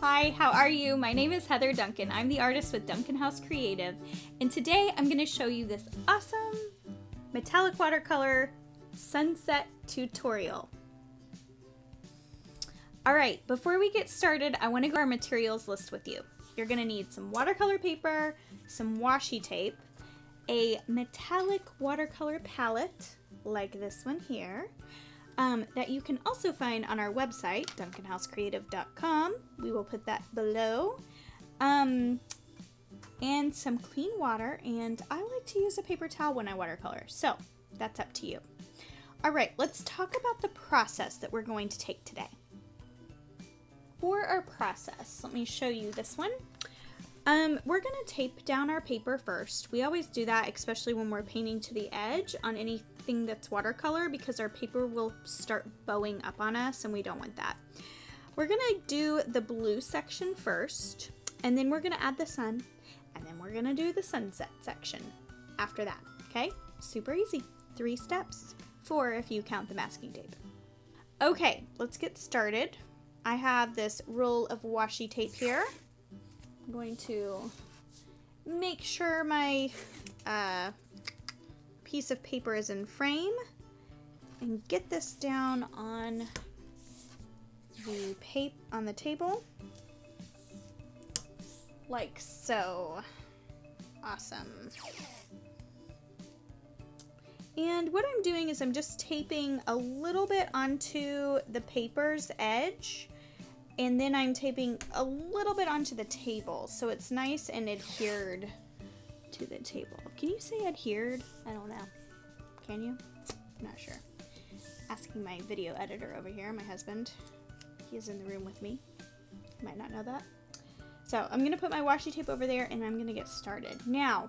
Hi, how are you? My name is Heather Duncan. I'm the artist with Duncan House Creative, and today I'm going to show you this awesome metallic watercolor sunset tutorial. Alright, before we get started, I want to go over our materials list with you. You're going to need some watercolor paper, some washi tape, a metallic watercolor palette, like this one here, that you can also find on our website, duncanhousecreative.com. We will put that below. And some clean water, and I like to use a paper towel when I watercolor, so that's up to you. Alright, let's talk about the process that we're going to take today. For our process, let me show you this one. We're going to tape down our paper first. We always do that, especially when we're painting to the edge on anything that's watercolor, because our paper will start bowing up on us and we don't want that. We're going to do the blue section first, and then we're going to add the sun, and then we're going to do the sunset section after that, okay? Super easy. 3 steps. 4 if you count the masking tape. Okay, let's get started. I have this roll of washi tape here. I'm going to make sure my piece of paper is in frame and get this down on the table like so. Awesome. And what I'm doing is I'm just taping a little bit onto the paper's edge, and then I'm taping a little bit onto the table, so it's nice and adhered to the table. Can you say adhered? I don't know. Can you? I'm not sure. Asking my video editor over here, my husband. He is in the room with me. You might not know that. So I'm going to put my washi tape over there, and I'm going to get started. Now,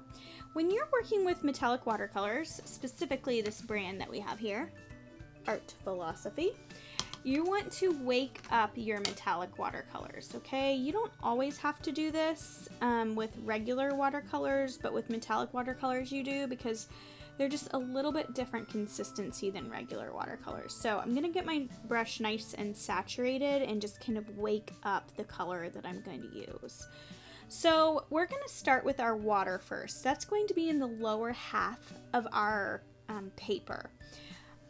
when you're working with metallic watercolors, specifically this brand that we have here, Art Philosophy, you want to wake up your metallic watercolors, okay? You don't always have to do this with regular watercolors, but with metallic watercolors you do, because they're just a little bit different consistency than regular watercolors. So I'm gonna get my brush nice and saturated and just kind of wake up the color that I'm going to use. So we're gonna start with our water first. That's going to be in the lower half of our paper.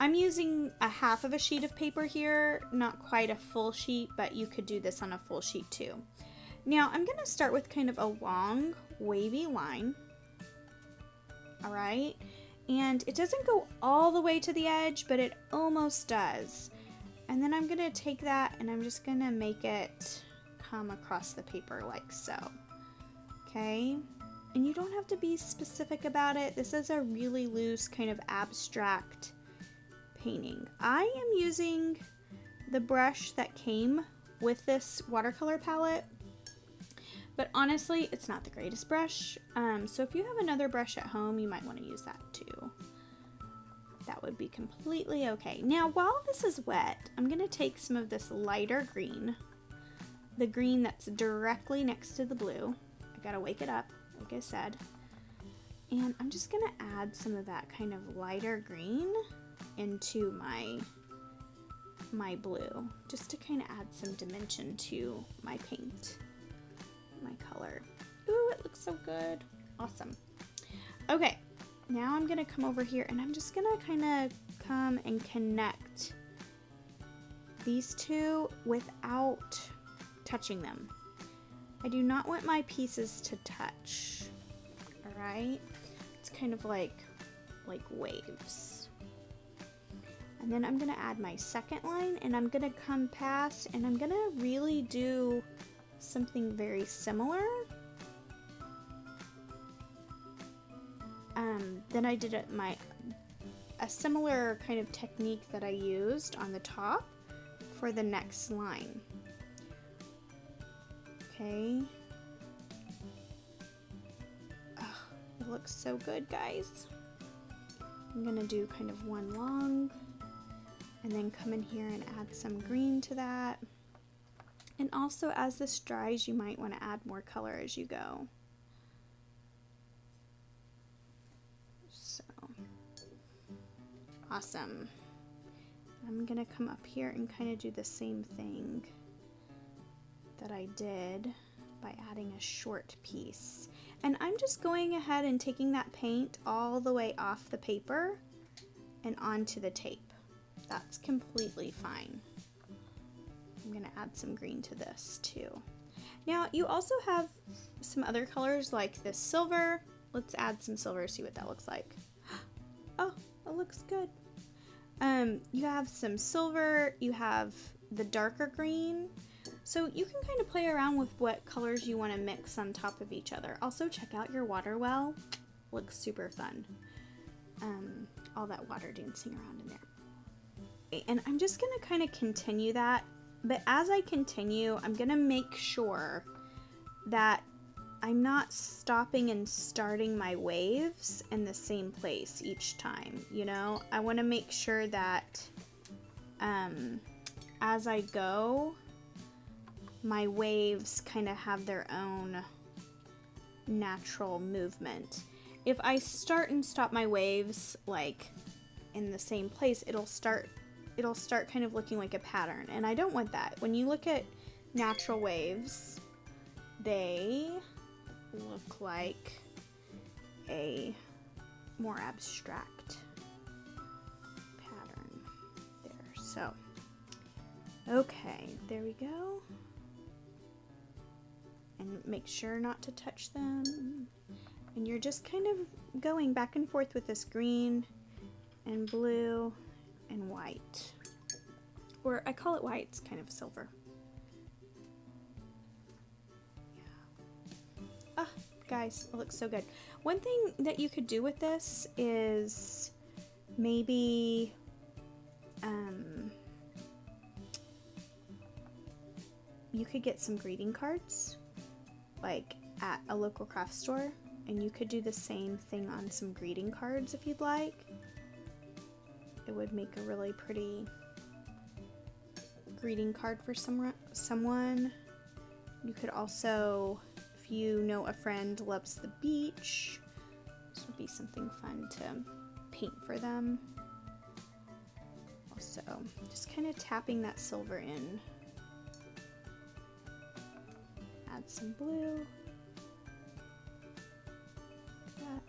I'm using a half of a sheet of paper here, not quite a full sheet, but you could do this on a full sheet too. Now I'm gonna start with kind of a long wavy line, all right? And it doesn't go all the way to the edge, but it almost does. And then I'm gonna take that and I'm just gonna make it come across the paper like so, okay? And you don't have to be specific about it. This is a really loose kind of abstract painting. I am using the brush that came with this watercolor palette, but honestly, it's not the greatest brush. So if you have another brush at home, you might want to use that too. That would be completely okay. Now, while this is wet, I'm going to take some of this lighter green, the green that's directly next to the blue. I gotta wake it up, like I said. And I'm just going to add some of that kind of lighter green into my blue, just to kind of add some dimension to my paint, my color. Ooh, it looks so good. Awesome. Okay, now I'm gonna come over here and I'm just gonna kind of come and connect these two without touching them. I do not want my pieces to touch, all right? It's kind of like waves. And then I'm gonna add my second line, and I'm gonna come past, and I'm gonna really do something very similar. Then I did a similar kind of technique that I used on the top for the next line. Okay. Oh, it looks so good, guys. I'm gonna do kind of one long, and then come in here and add some green to that. And also, as this dries, you might want to add more color as you go. So, awesome. I'm gonna come up here and kind of do the same thing that I did by adding a short piece. And I'm just going ahead and taking that paint all the way off the paper and onto the tape. That's completely fine. I'm gonna add some green to this too. Now you also have some other colors like this silver. Let's add some silver, see what that looks like. Oh, it looks good. You have some silver, you have the darker green. So you can kind of play around with what colors you want to mix on top of each other. Also check out your water well. Looks super fun. All that water dancing around in there. And I'm just going to kind of continue that. But as I continue, I'm going to make sure that I'm not stopping and starting my waves in the same place each time, you know? I want to make sure that as I go, my waves kind of have their own natural movement. If I start and stop my waves like in the same place, it'll start kind of looking like a pattern, and I don't want that. When you look at natural waves, they look like a more abstract pattern there. So, okay, there we go. And make sure not to touch them. And you're just kind of going back and forth with this green and blue and white. Or I call it white, it's kind of silver. Yeah. Ah, guys, it looks so good. One thing that you could do with this is maybe you could get some greeting cards like at a local craft store, and you could do the same thing on some greeting cards if you'd like. It would make a really pretty greeting card for someone. You could also, if you know a friend loves the beach, this would be something fun to paint for them. Also, just kind of tapping that silver in. Add some blue. Like that.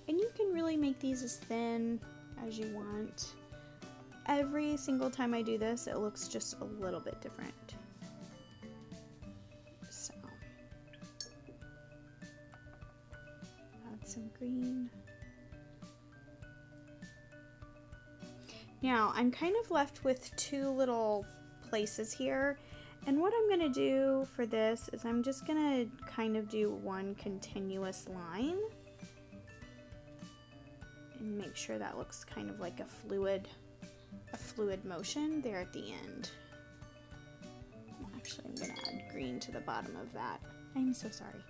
And you can really make these as thin as you want. Every single time I do this, it looks just a little bit different. So, add some green. Now, I'm kind of left with two little places here, and what I'm going to do for this is I'm just going to kind of do one continuous line and make sure that looks kind of like a fluid motion there at the end. Actually, I'm going to add green to the bottom of that. I'm so sorry.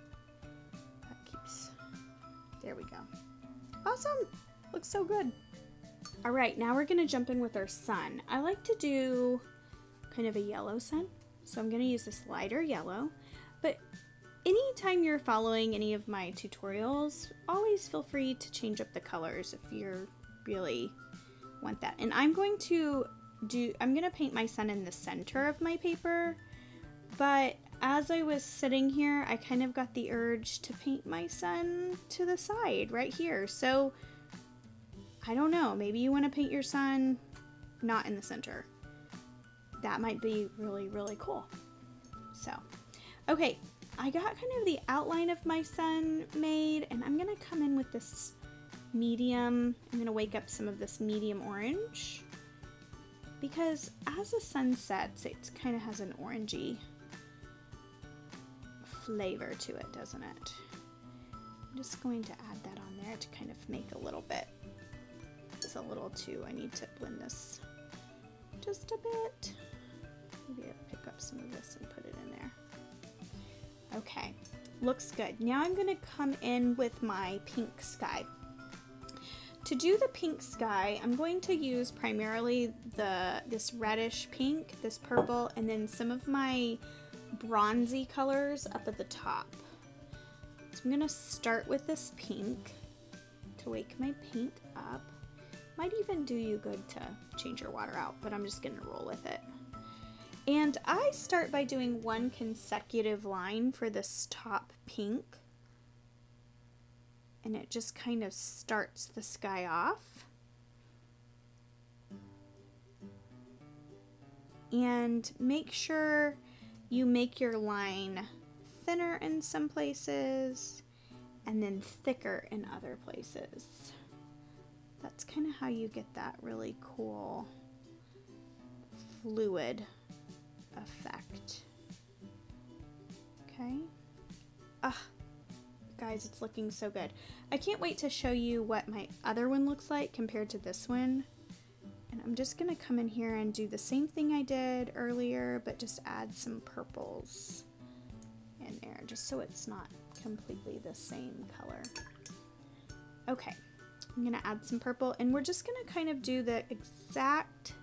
That keeps... There we go. Awesome! Looks so good. All right, now we're going to jump in with our sun. I like to do kind of a yellow sun, so I'm going to use this lighter yellow. But anytime you're following any of my tutorials, always feel free to change up the colors if you really want that. And I'm going to paint my sun in the center of my paper, but as I was sitting here, I kind of got the urge to paint my sun to the side right here. So I don't know, maybe you want to paint your sun not in the center. That might be really, really cool. So, okay, I got kind of the outline of my sun made, and I'm gonna come in with this medium. I'm gonna wake up some of this medium orange, because as the sun sets, it kind of has an orangey flavor to it, doesn't it? I'm just going to add that on there to kind of make a little bit. It's a little too, I need to blend this just a bit. Maybe I'll pick up some of this and put it in there. Okay, looks good. Now I'm gonna come in with my pink sky. To do the pink sky, I'm going to use primarily this reddish pink, this purple, and then some of my bronzy colors up at the top. So I'm gonna start with this pink to wake my paint up. Might even do you good to change your water out, but I'm just gonna roll with it. And I start by doing one consecutive line for this top pink. And it just kind of starts the sky off. And make sure you make your line thinner in some places and then thicker in other places. That's kind of how you get that really cool fluid effect. Okay. Guys, it's looking so good. I can't wait to show you what my other one looks like compared to this one. And I'm just gonna come in here and do the same thing I did earlier, but just add some purples in there, just so it's not completely the same color. Okay, I'm gonna add some purple, and we're just gonna kind of do the exact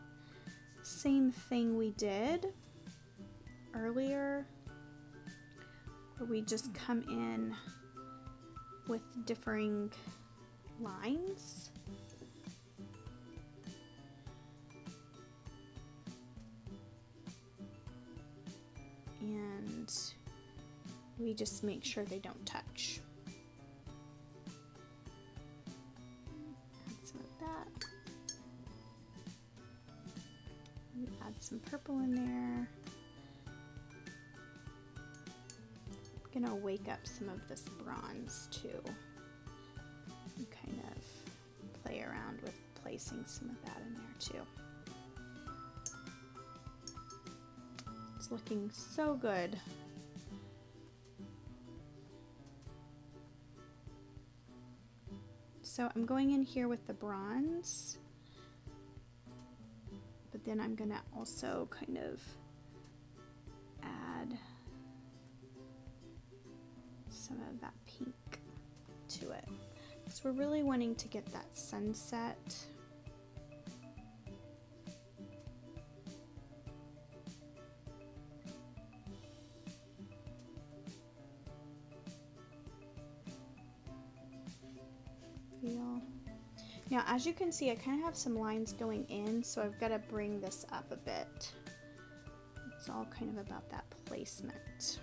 same thing we did earlier, where we just come in with differing lines. And we just make sure they don't touch. Add some of that. Add some purple in there. I'm gonna wake up some of this bronze too. And kind of play around with placing some of that in there too. It's looking so good. So I'm going in here with the bronze, but then I'm gonna also kind of add some of that pink to it. So we're really wanting to get that sunset. Feel. Now, as you can see, I kind of have some lines going in, so I've got to bring this up a bit. It's all kind of about that placement.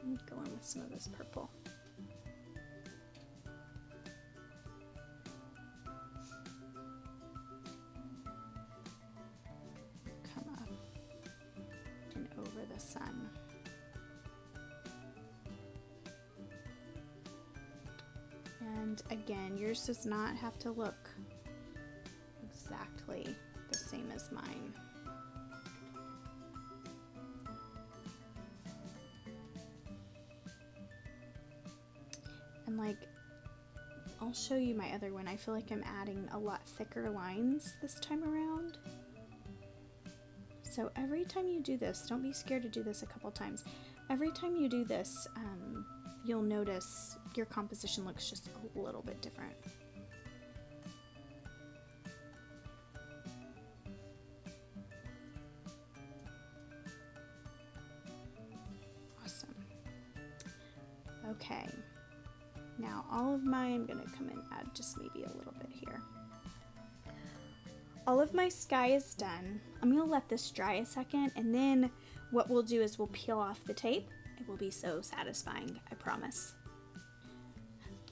I'm going with some of this purple. Come up and over the sun. And again, yours does not have to look exactly the same as mine. And like, I'll show you my other one. I feel like I'm adding a lot thicker lines this time around. So every time you do this, don't be scared to do this a couple times. Every time you do this, you'll notice your composition looks just a little bit different. Awesome. Okay. Now all of mine, I'm gonna come and add just maybe a little bit here. All of my sky is done. I'm gonna let this dry a second, and then what we'll do is we'll peel off the tape. It will be so satisfying, I promise.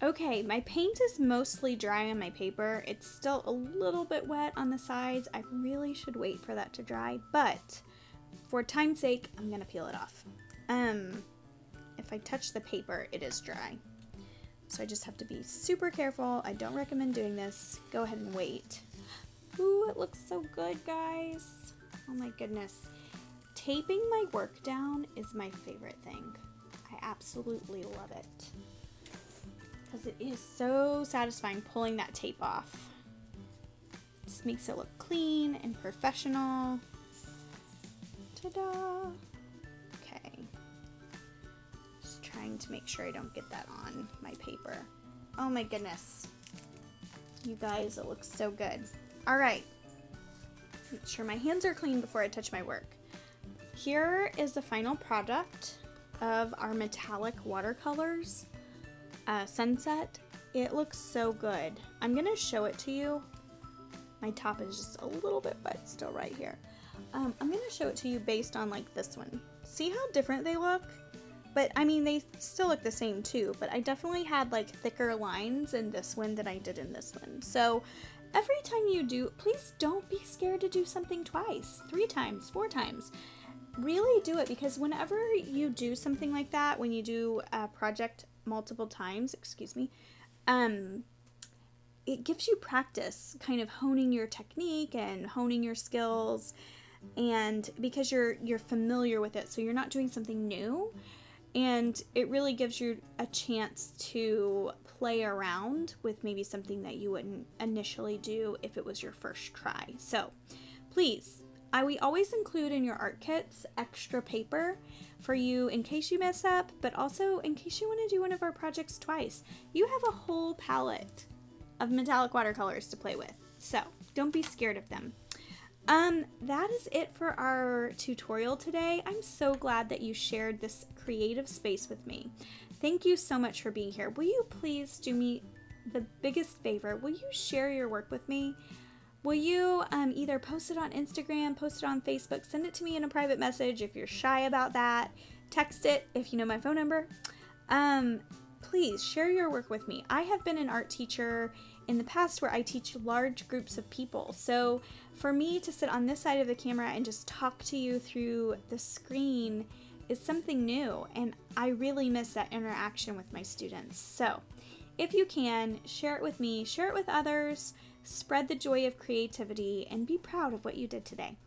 Okay, my paint is mostly dry on my paper. It's still a little bit wet on the sides. I really should wait for that to dry, but for time's sake, I'm gonna peel it off. If I touch the paper, it is dry. So I just have to be super careful. I don't recommend doing this. Go ahead and wait. Ooh, it looks so good, guys. Oh my goodness. Taping my work down is my favorite thing. I absolutely love it. Because it is so satisfying pulling that tape off. Just makes it look clean and professional. Ta-da! Okay. Just trying to make sure I don't get that on my paper. Oh my goodness. You guys, it looks so good. Alright. Make sure my hands are clean before I touch my work. Here is the final product of our metallic watercolors. Sunset. It looks so good. I'm gonna show it to you. My top is just a little bit wet still right here. I'm going to show it to you based on like this one. See how different they look? But I mean, they still look the same too, but I definitely had like thicker lines in this one than I did in this one. So every time you do, please don't be scared to do something twice, 3 times, 4 times. Really do it, because whenever you do something like that, when you do a project multiple times, excuse me, it gives you practice, kind of honing your technique and honing your skills, and because you're familiar with it, so you're not doing something new, and it really gives you a chance to play around with maybe something that you wouldn't initially do if it was your first try. So please, we always include in your art kits extra paper for you in case you mess up, but also in case you want to do one of our projects twice. You have a whole palette of metallic watercolors to play with, so don't be scared of them. That is it for our tutorial today. I'm so glad that you shared this creative space with me. Thank you so much for being here. Will you please do me the biggest favor? Will you share your work with me? Will you either post it on Instagram, post it on Facebook, send it to me in a private message if you're shy about that, text it if you know my phone number. Please share your work with me. I have been an art teacher in the past where I teach large groups of people. So for me to sit on this side of the camera and just talk to you through the screen is something new, and I really miss that interaction with my students. So if you can, share it with me, share it with others, spread the joy of creativity, and be proud of what you did today.